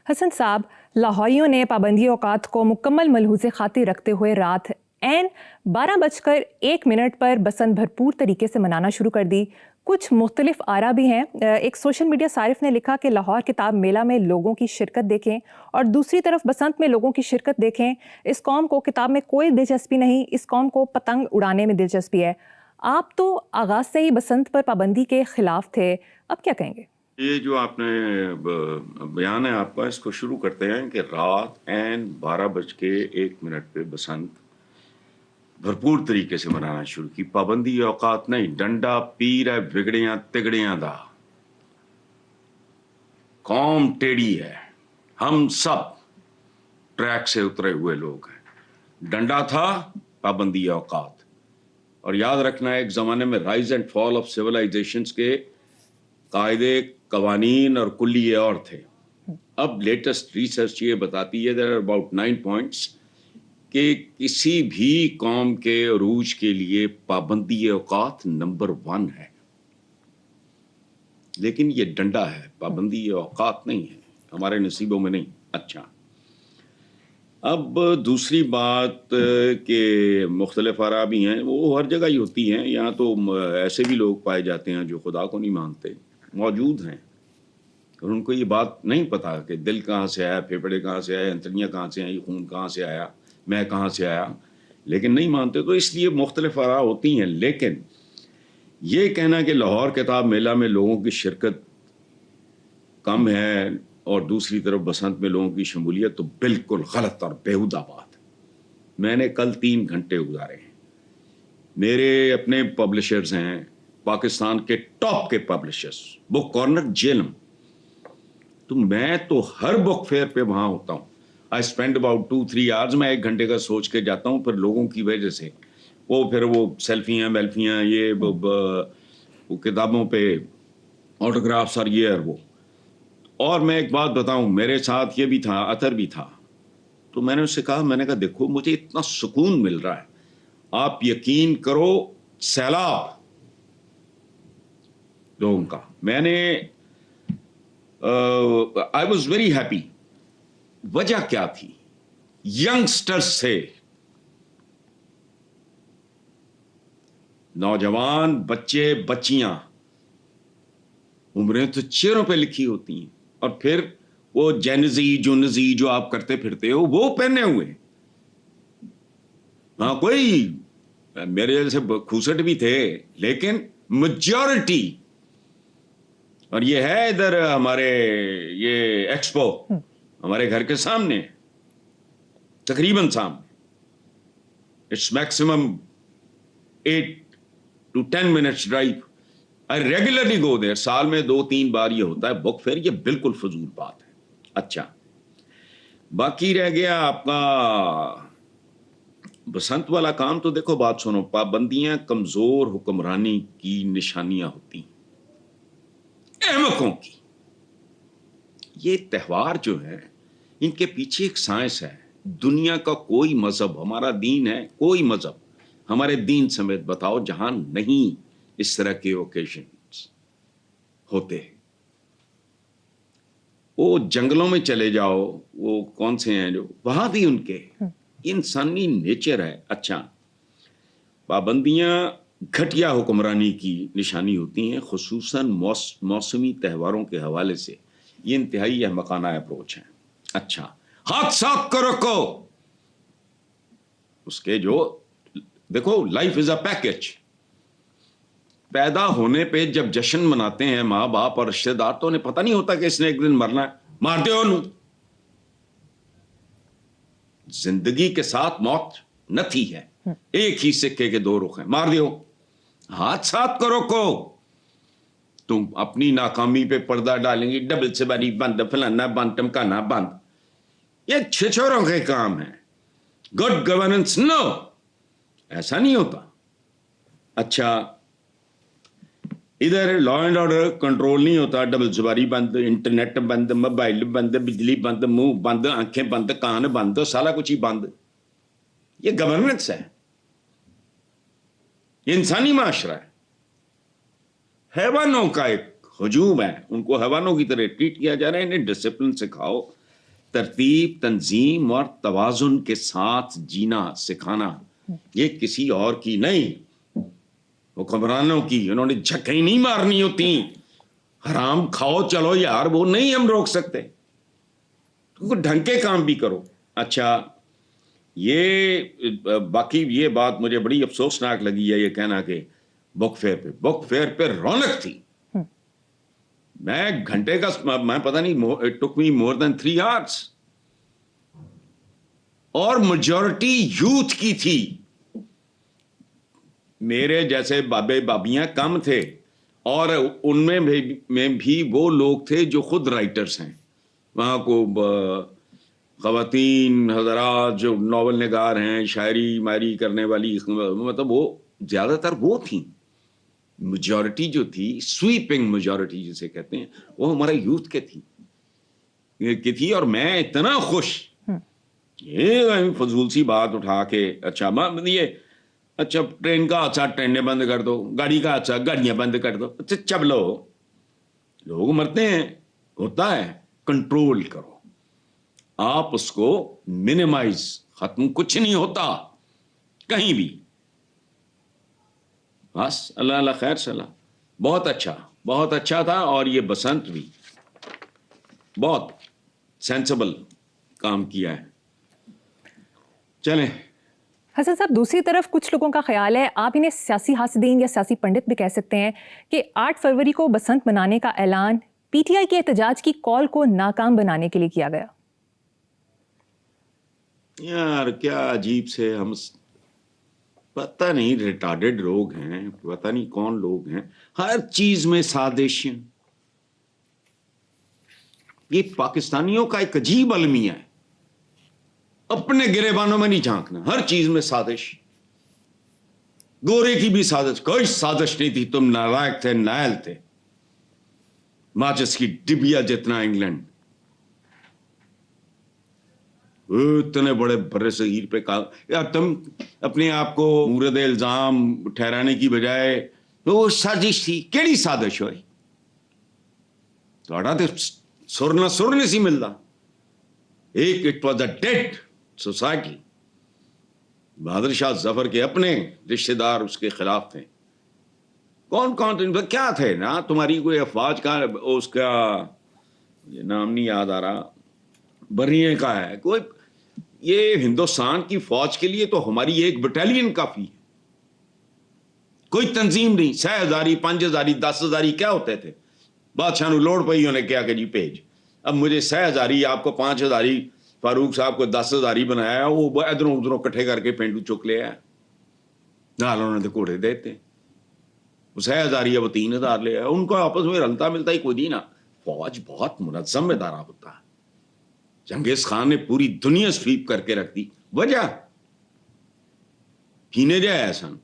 حسن صاحب، لاہوریوں نے پابندی اوقات کو مکمل ملحوظ خاطر رکھتے ہوئے رات عین 12:01 پر بسنت بھرپور طریقے سے منانا شروع کر دی۔ کچھ مختلف آرا بھی ہیں۔ ایک سوشل میڈیا صارف نے لکھا کہ لاہور کتاب میلہ میں لوگوں کی شرکت دیکھیں اور دوسری طرف بسنت میں لوگوں کی شرکت دیکھیں۔ اس قوم کو کتاب میں کوئی دلچسپی نہیں، اس قوم کو پتنگ اڑانے میں دلچسپی ہے۔ آپ تو آغاز سے ہی بسنت پر پابندی کے خلاف تھے، اب کیا کہیں گے؟ یہ جو آپ نے بیان ہے آپ کا، اس کو شروع کرتے ہیں کہ رات عین 12:01 پہ بسنت بھرپور طریقے سے منانا شروع کی۔ پابندی اوقات نہیں، ڈنڈا پیر ہے بگڑیاں تگڑیاں دا، قوم ٹیڑھی ہے، ہم سب ٹریک سے اترے ہوئے لوگ ہیں۔ ڈنڈا تھا پابندی اوقات، اور یاد رکھنا ایک زمانے میں رائز اینڈ فال آف سیولائزیشنز کے قاعدے قوانین اور کلیے اور تھے۔ اب لیٹسٹ ریسرچ یہ بتاتی ہے there are about 9 points کہ کسی بھی قوم کے عروج کے لیے پابندی اوقات نمبر 1 ہے، لیکن یہ ڈنڈا ہے، پابندی اوقات نہیں ہے، ہمارے نصیبوں میں نہیں۔ اچھا، اب دوسری بات کہ مختلف آراء بھی ہیں، وہ ہر جگہ ہی ہوتی ہیں۔ یہاں تو ایسے بھی لوگ پائے جاتے ہیں جو خدا کو نہیں مانتے، موجود ہیں، اور ان کو یہ بات نہیں پتا کہ دل کہاں سے آیا، پھیپھڑے کہاں سے آیا، انتڑیاں کہاں سے آئی، خون کہاں سے آیا، میں کہاں سے آیا، لیکن نہیں مانتے، تو اس لیے مختلف آراء ہوتی ہیں۔ لیکن یہ کہنا کہ لاہور کتاب میلہ میں لوگوں کی شرکت کم ہے اور دوسری طرف بسنت میں لوگوں کی شمولیت، تو بالکل غلط اور بیہودہ بات ہے۔ میں نے کل 3 گھنٹے گزارے ہیں، میرے اپنے پبلشرز ہیں پاکستان کے ٹاپ کے پبلشرز، بک کارنر، جیلم، تو میں تو ہر بک فیئر پہ وہاں ہوتا ہوں۔ آئی اسپینڈ اباؤٹ 2-3 آورز، میں 1 گھنٹے کا سوچ کے جاتا ہوں، پھر لوگوں کی وجہ سے پھر وہ سیلفیاں ویلفیاں، یہ وہ کتابوں پہ آٹوگرافس اور یہ اور وہ۔ اور میں ایک بات بتاؤں، میرے ساتھ یہ بھی تھا، اطہر بھی تھا، تو میں نے اس سے کہا، میں نے کہا دیکھو مجھے اتنا سکون مل رہا ہے، آپ یقین کرو سیلاب لوگوں کا، میں نے آئی واز ویری ہیپی۔ وجہ کیا تھی؟ ینگسٹرز سے، نوجوان بچے بچیاں، عمریں تو چہروں پہ لکھی ہوتی ہیں، اور پھر وہ جینزی جونزی جو آپ کرتے پھرتے ہو وہ پہنے ہوئے۔ ہاں کوئی میرے جیسے کھوسٹ بھی تھے، لیکن میجورٹی، اور یہ ہے ادھر ہمارے یہ ایکسپو ہمارے گھر کے سامنے، تقریباً سامنے، it's maximum 8 to 10 minutes drive. I regularly go there، سال میں 2-3 بار یہ ہوتا ہے بک فیئر، یہ بالکل فضول بات ہے۔ اچھا، باقی رہ گیا آپ کا بسنت والا کام، تو دیکھو بات سنو، پابندیاں کمزور حکمرانی کی نشانیاں ہوتی ہیں، احمقوں کی۔ یہ تہوار جو ہے ان کے پیچھے ایک سائنس ہے۔ دنیا کا کوئی مذہب، ہمارا دین ہے، کوئی مذہب ہمارے دین سمیت بتاؤ جہاں نہیں اس طرح کے اوکیشنز ہوتے۔ وہ جنگلوں میں چلے جاؤ، وہ کون سے ہیں جو وہاں بھی ان کے انسانی نیچر ہے۔ اچھا، پابندیاں گھٹیا حکمرانی کی نشانی ہوتی ہیں، خصوصاً موسمی تہواروں کے حوالے سے یہ انتہائی احمقانہ اپروچ ہے۔ اچھا، ہاتھ صاف کرو کو اس کے جو دیکھو، لائف از اے پیکج۔ پیدا ہونے پہ جب جشن مناتے ہیں ماں باپ اور رشتے دار، تو انہیں پتہ نہیں ہوتا کہ اس نے ایک دن مرنا ہے، مارتے ہو نو۔ زندگی کے ساتھ موت نہ تھی ہے، ایک ہی سکے کے 2 رخ ہیں، مار دیو۔ ہاتھ صاف کرو کو تم اپنی ناکامی پہ پردہ ڈالیں گی، ڈبل سے باری بند، فلانا بند، ٹمکانا بند، یہ چھچوروں کے کام ہے۔ گڈ گورننس نو، ایسا نہیں ہوتا۔ اچھا، ادھر لا اینڈ آرڈر کنٹرول نہیں ہوتا، ڈبل زباری بند، انٹرنیٹ بند، موبائل بند، بجلی بند، منہ بند، آنکھیں بند، کان بند، سارا کچھ ہی بند۔ یہ گورننس ہے، یہ انسانی معاشرہ ہے۔ حیوانوں کا ایک ہجوم ہے، ان کو حیوانوں کی طرح ٹریٹ کیا جا رہا ہے، انہیں ڈسپلن سکھاؤ، ترتیب، تنظیم اور توازن کے ساتھ جینا سکھانا، یہ کسی اور کی نہیں، حکمرانوں کی. انہوں نے جھکیں نہیں مارنی ہوتی، حرام کھاؤ چلو یار، وہ نہیں ہم روک سکتے. ڈھنگ کے کام بھی کرو. اچھا، یہ باقی یہ بات مجھے بڑی افسوسناک لگی ہے، یہ کہنا کہ بک فیئر پہ رونق تھی. میں گھنٹے کا، میں پتہ نہیں، it took me more than 3 hours، اور میجورٹی یوتھ کی تھی. میرے جیسے بابے بابیاں کم تھے، اور ان میں بھی وہ لوگ تھے جو خود رائٹرز ہیں. وہاں کو خواتین حضرات جو ناول نگار ہیں، شاعری مائری کرنے والی، مطلب وہ زیادہ تر وہ تھیں. میجورٹی جو تھی، سویپنگ میجورٹی جسے کہتے ہیں، وہ ہمارے یوتھ کے تھی. اور میں اتنا خوش، یہ فضول سی بات اٹھا کے، اچھا یہ، اچھا ٹرین کا حادثہ ٹرینیں بند کر دو، گاڑی کا حادثہ گاڑیاں بند کر دو. اچھا چبلو، لوگ مرتے ہیں، ہوتا ہے، کنٹرول کرو. آپ اس کو منیمائز، ختم کچھ نہیں ہوتا کہیں بھی. بس اللہ اللہ خیر صلاح. بہت اچھا تھا. اور یہ بسنت بھی بہت سینسبل کام کیا ہے. چلیں حسن صاحب، دوسری طرف کچھ لوگوں کا خیال ہے، آپ انہیں سیاسی حاسدین یا سیاسی پنڈت بھی کہہ سکتے ہیں، کہ 8 فروری کو بسنت منانے کا اعلان پی ٹی آئی کے احتجاج کی کال کو ناکام بنانے کے لیے کیا گیا. یار کیا عجیب سے، ہم پتہ نہیں ریٹارڈڈ لوگ ہیں، پتہ نہیں کون لوگ ہیں، ہر چیز میں سازش. یہ پاکستانیوں کا ایک عجیب المیہ ہے، اپنے گریبانوں میں نہیں جھانکنا، ہر چیز میں سازش. گورے کی بھی سازش، کوئی سازش نہیں تھی، تم نالائق تھے، نائل تھے، ماچس کی ڈبیا جتنا انگلینڈ. اتنے بڑے برے صغیر پہ یار تم اپنے آپ کو مورد الزام ٹھہرانے کی بجائے وہ سازش تھی. کیڑی سازش ہوئی؟ تھوڑا تو سر نہیں سی ملتا. ایک it was a dead society. Bahadur Shah Zafar کے اپنے رشتہ دار اس کے خلاف تھے. کون کیا تھے نا، تمہاری کوئی افواج کا، اس کا یہ نام نہیں یاد آ رہا، بریے کا ہے کوئی. یہ ہندوستان کی فوج کے لیے تو ہماری ایک بٹالین کافی ہے. کوئی تنظیم نہیں. 6,000 5,000 10,000 کیا ہوتے تھے؟ بادشاہ نو لوڑ پئی انہیں کیا کہ جی بھیج. اب مجھے 6,000، آپ کو 5,000، فاروق صاحب کو 10,000 بنایا، وہ ادھروں ادھروں کٹھے کر کے پینڈو چک لے آیا. نال انہوں نے گھوڑے دیتے، وہ 6,000 یا وہ 3,000 لے آیا. ان کو آپس میں رلتا ملتا ہی کوئی نہیں نا. فوج بہت منظم ادارہ ہوتا ہے. چنگیز خان نے پوری دنیا سویپ کر کے رکھ دی. وجہ پینے جائے سن.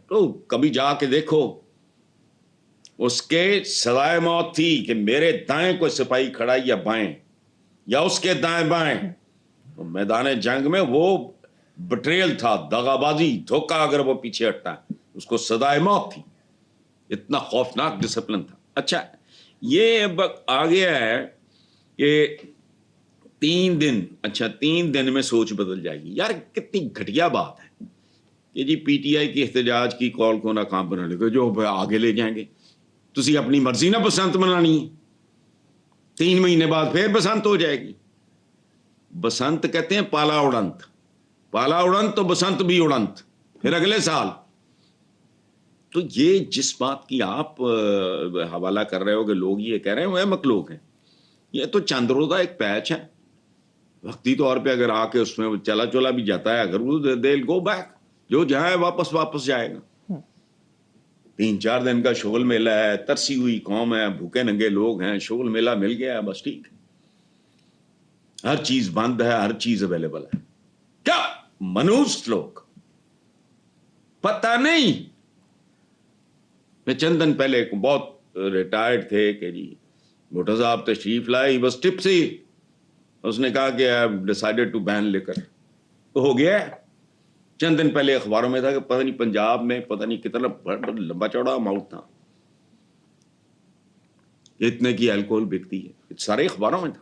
تو کبھی جا کے دیکھو، اس کے سزائے موت تھی کہ میرے دائیں کوئی سپاہی کھڑا یا بائیں، یا اس کے دائیں بائیں. میدان جنگ میں وہ بٹریل تھا، دغابازی، دھوکہ. اگر وہ پیچھے ہٹتا اس کو سزائے موت تھی. اتنا خوفناک ڈسپلن تھا. اچھا یہ اب آ گیا ہے کہ 3 دن میں سوچ بدل جائے گی. یار کتنی گھٹیا بات ہے کہ جی پی ٹی آئی کی احتجاج کی کال کو ناکام بنانے کو جو آگے لے جائیں گے. تسی اپنی مرضی نہ بسنت منانی ہے، 3 مہینے بعد پھر بسنت ہو جائے گی. بسنت کہتے ہیں پالا اڑنت، پالا اڑنت تو بسنت بھی اڑنت، پھر اگلے سال. تو یہ جس بات کی آپ حوالہ کر رہے ہو کہ لوگ یہ کہہ رہے ہیں وہ احمق لوگ ہیں، یہ تو چند روزہ ایک پیچ ہے. وقتی طور پہ اگر آ کے اس میں چلا چلا بھی جاتا ہے، اگر وہ دے گو بیک، جو جائے واپس جائے گا. 3-4 دن کا شغل میلہ ہے، ترسی ہوئی قوم ہے، بھوکے ننگے لوگ ہیں، شغل میلہ مل گیا ہے، بس ٹھیک ہے. ہر چیز بند ہے، ہر چیز اویلیبل ہے. کیا منوس لوگ، پتہ نہیں. میں چند دن پہلے بہت ریٹائرڈ تھے کہ جی بھٹو صاحب تشریف لائے، ہی بس ٹپسی. اس نے کہا کہ آئی ڈیسائیڈڈ ٹو بین لیکر. ہو گیا. چند دن پہلے اخباروں میں تھا کہ پتہ نہیں پنجاب میں پتہ نہیں کتنا لمبا چوڑا اماؤنٹ تھا، اتنے کی الکوہل بکتی ہے. سارے اخباروں میں تھا.